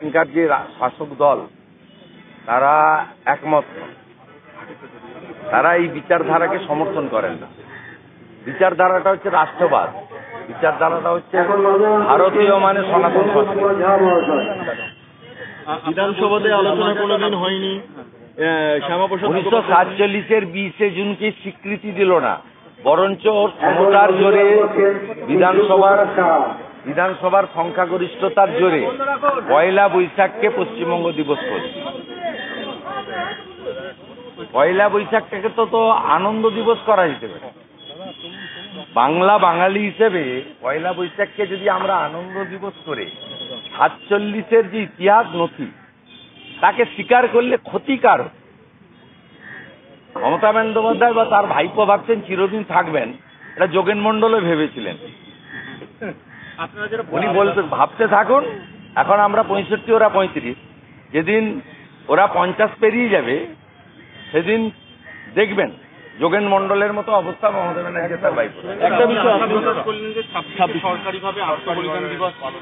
এখানকার যে শাসক দল তারা একমত নয়, তারা এই বিচারধারাকে সমর্থন করেন না। বিচারধারাটা হচ্ছে রাষ্ট্রবাদ, বিচারধারাটা হচ্ছে ভারতীয় মানে সনাতন সংস্কৃতি। বিধানসভাতে আলোচনা কোনোদিন হয়নি। 1947-এর 20শে জুনকে স্বীকৃতি দিল না, বরঞ্চ ক্ষমতার জোরে বিধানসভার সংখ্যাগরিষ্ঠতার জোরে পয়লা বৈশাখকে পশ্চিমবঙ্গ দিবস করছে। পয়লা বৈশাখটাকে তো আনন্দ দিবস করা যেতে পারে। বাঙালি হিসেবে পয়লা বৈশাখকে যদি আমরা আনন্দ দিবস করে 47-এর যে ইতিহাস নথি তাকে স্বীকার করলে ক্ষতিকার। মমতা বন্দ্যোপাধ্যায় বা তার ভাইপো ভাবছেন চিরদিন থাকবেন, এটা যোগেন মণ্ডলও ভেবেছিলেন। উনি বলতেন ভাবতে থাকুন, এখন আমরা 65, ওরা 35, যেদিন ওরা 50 পেরিয়ে যাবে সেদিন দেখবেন যোগেন মণ্ডলের মতো অবস্থা মমতা ব্যানার্জি তার ভাইপো। একটা বিষয় সরকারিভাবে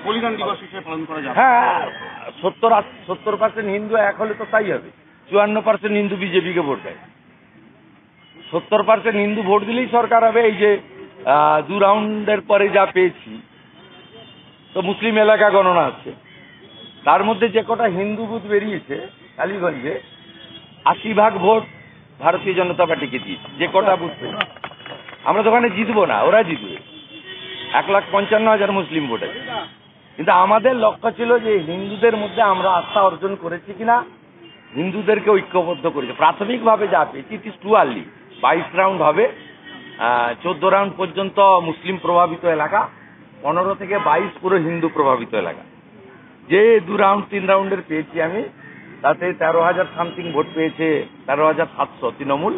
বলিদান দিবস হিসেবে পালন করা যাবে। হ্যাঁ, 70% হিন্দু এক হলে তো তাই হবে। 54% হিন্দু বিজেপিকে ভোট দেয়, 70% হিন্দু ভোট দিলেই সরকার হবে। এই যে 2 রাউন্ডের পরে যা পেয়েছি, তো মুসলিম এলাকা গণনা আছে, তার মধ্যে যে কটা হিন্দু বুথ বেরিয়েছে কালীগঞ্জে 80% ভোট ভারতীয় জনতা পার্টিকে দিয়েছে। যে কটা বুথ পেয়েছে, আমরা তো ওখানে জিতবো না, ওরা জিতবে। 1,55,000 মুসলিম ভোট আছে। কিন্তু আমাদের লক্ষ্য ছিল যে হিন্দুদের মধ্যে আমরা আস্থা অর্জন করেছি কিনা, হিন্দুদেরকে ঐক্যবদ্ধ করেছে। প্রাথমিকভাবে যা পেয়েছি it is too early. 22 round হবে, 14 রাউন্ড পর্যন্ত মুসলিম প্রভাবিত এলাকা, 15 থেকে 22 পুরো হিন্দু প্রভাবিত এলাকা। যে 2 রাউন্ড 3 রাউন্ডের পেয়েছি আমি, তাতে 13,000 সামথিং ভোট পেয়েছে 13,700 তৃণমূল,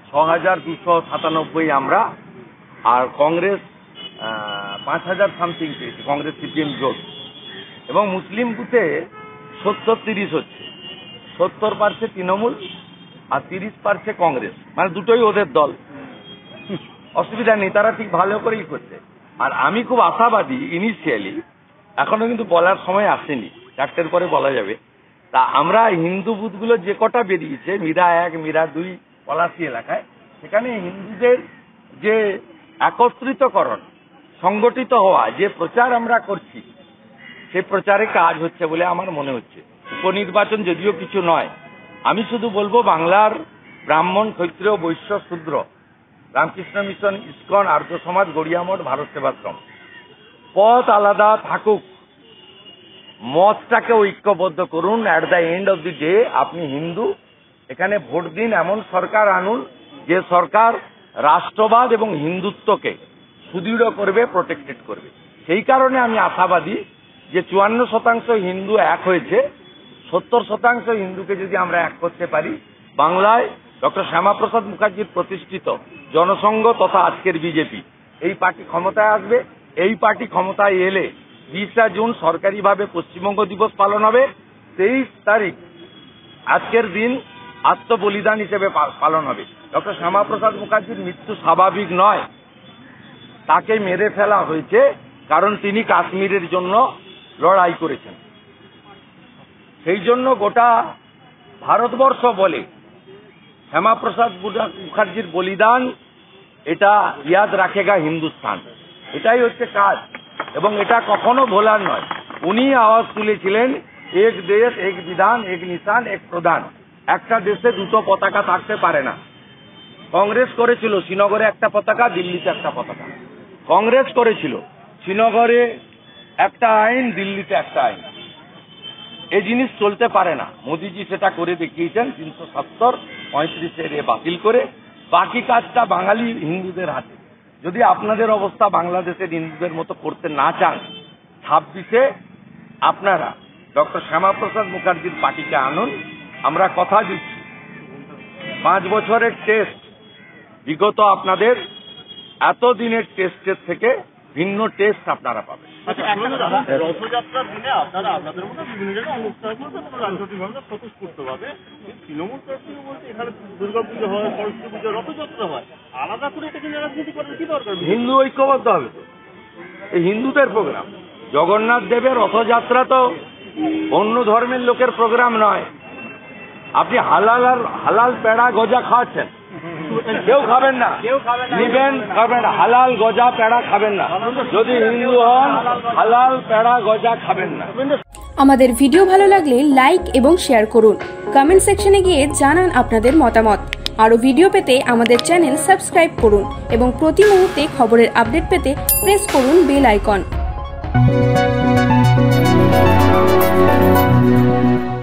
6,297 আমরা, আর কংগ্রেস 5,000 সামথিং পেয়েছে, কংগ্রেস সিপিএম জোট। এবং মুসলিম বুথে 70-30 হচ্ছে, 70% তৃণমূল আর 30% কংগ্রেস, মানে দুটোই ওদের দল। অসুবিধা নেই, তারা ঠিক ভালো করেই করছে। আর আমি খুব আশাবাদী ইনিশিয়ালি, এখনো কিন্তু বলার সময় আসেনি, 4টের পরে বলা যাবে। তা আমরা হিন্দু বুথগুলো যে কটা বেরিয়েছে, মীরা 1, মীরা 2, পলাশী এলাকায়, সেখানে হিন্দুদের যে একত্রিতকরণ, সংগঠিত হওয়া, যে প্রচার আমরা করছি, সে প্রচারে কাজ হচ্ছে বলে আমার মনে হচ্ছে। উপনির্বাচন যদিও কিছু নয়, আমি শুধু বলবো বাংলার ব্রাহ্মণ, ক্ষত্রিয়, বৈশ্য, শূদ্র, রামকৃষ্ণ মিশন, ইসকন, আর্য সমাজ, গড়িয়া মঠ, ভারত সেবাশ্রম, পথ আলাদা থাকুক, মতটাকে ঐক্যবদ্ধ করুন। At the end of the day আপনি হিন্দু, এখানে ভোট দিন, এমন সরকার আনুন যে সরকার রাষ্ট্রবাদ এবং হিন্দুত্বকে সুদৃঢ় করবে, প্রোটেক্টেড করবে। সেই কারণে আমি আশাবাদী যে 54% হিন্দু এক হয়েছে, 70% হিন্দুকে যদি আমরা এক করতে পারি, বাংলায় ডক্টর শ্যামাপ্রসাদ মুখার্জির প্রতিষ্ঠিত জনসংঘ তথা আজকের বিজেপি, এই পার্টি ক্ষমতায় আসবে। এই পার্টি ক্ষমতায় এলে 20 জুন সরকারিভাবে পশ্চিমবঙ্গ দিবস পালন হবে। 23 তারিখ আজকের দিন আত্মবলিদান হিসেবে পালন হবে। ডক্টর শ্যামাপ্রসাদ মুখার্জির মৃত্যু স্বাভাবিক নয়, তাকে মেরে ফেলা হয়েছে কারণ তিনি কাশ্মীরের জন্য লড়াই করেছেন। সেই জন্য গোটা ভারতবর্ষ বলে শ্যামাপ্রসাদ মুখার্জির বলিদান, এটা ইয়াদ রাখেগা হিন্দুস্তান। এটাই হচ্ছে কাজ, এবং এটা কখনো ভোলার নয়। উনি আওয়াজ তুলেছিলেন, এক দেশ, এক বিধান, এক নিশান, এক প্রধান। একটা দেশে দুটো পতাকা থাকতে পারে না। কংগ্রেস করেছিল শ্রীনগরে একটা পতাকা, দিল্লিতে একটা পতাকা। কংগ্রেস করেছিল শ্রীনগরে একটা আইন, দিল্লিতে একটা আইন। এই জিনিস চলতে পারে না। মোদিজি সেটা করে দেখিয়েছেন 370, 35 বাতিল করে। বাকি কাজটা বাঙালি হিন্দুদের হাতে। যদি আপনাদের অবস্থা বাংলাদেশের হিন্দুদের মতো করতে না চান, 26-এ আপনারা ডক্টর শ্যামাপ্রসাদ মুখার্জির পার্টিকে আনুন। আমরা কথা দিচ্ছি, 5 বছরের টেস্ট, বিগত আপনাদের এতদিনের টেস্টের থেকে ভিন্ন টেস্ট আপনারা পাবেন। রথযাত্রার দিনে আপনারা আপনাদের মতো বিভিন্ন জায়গায় অনুষ্ঠান করবেন, রাজনৈতিকভাবে স্বতঃস্ফূর্তভাবে। তৃণমূল কর্তৃক বলতে এখানে দুর্গাপুজো হয়, সরস্বতী পুজো, রথযাত্রা হয়, আলাদা করে এটাকে রাজনীতি করার কি দরকার? হিন্দু ঐক্যবদ্ধ হবে তো, এই হিন্দুদের প্রোগ্রাম। জগন্নাথ দেবের রথযাত্রা তো অন্য ধর্মের লোকের প্রোগ্রাম নয়। আপনি হালাল পেড়া গজা খাওয়াচ্ছেন, কেউ খাবেন না, নিবেন খাবেন না, হালাল গজা পেড়া খাবেন না। যদি হিন্দু হন হালাল পেড়া গজা খাবেন না। আমাদের ভিডিও ভালো লাগলে লাইক এবং শেয়ার করুন। কমেন্ট সেকশনে গিয়ে জানান আপনাদের মতামত। আরও ভিডিও পেতে আমাদের চ্যানেল সাবস্ক্রাইব করুন এবং প্রতি মুহূর্তে খবরের আপডেট পেতে প্রেস করুন বেল আইকন।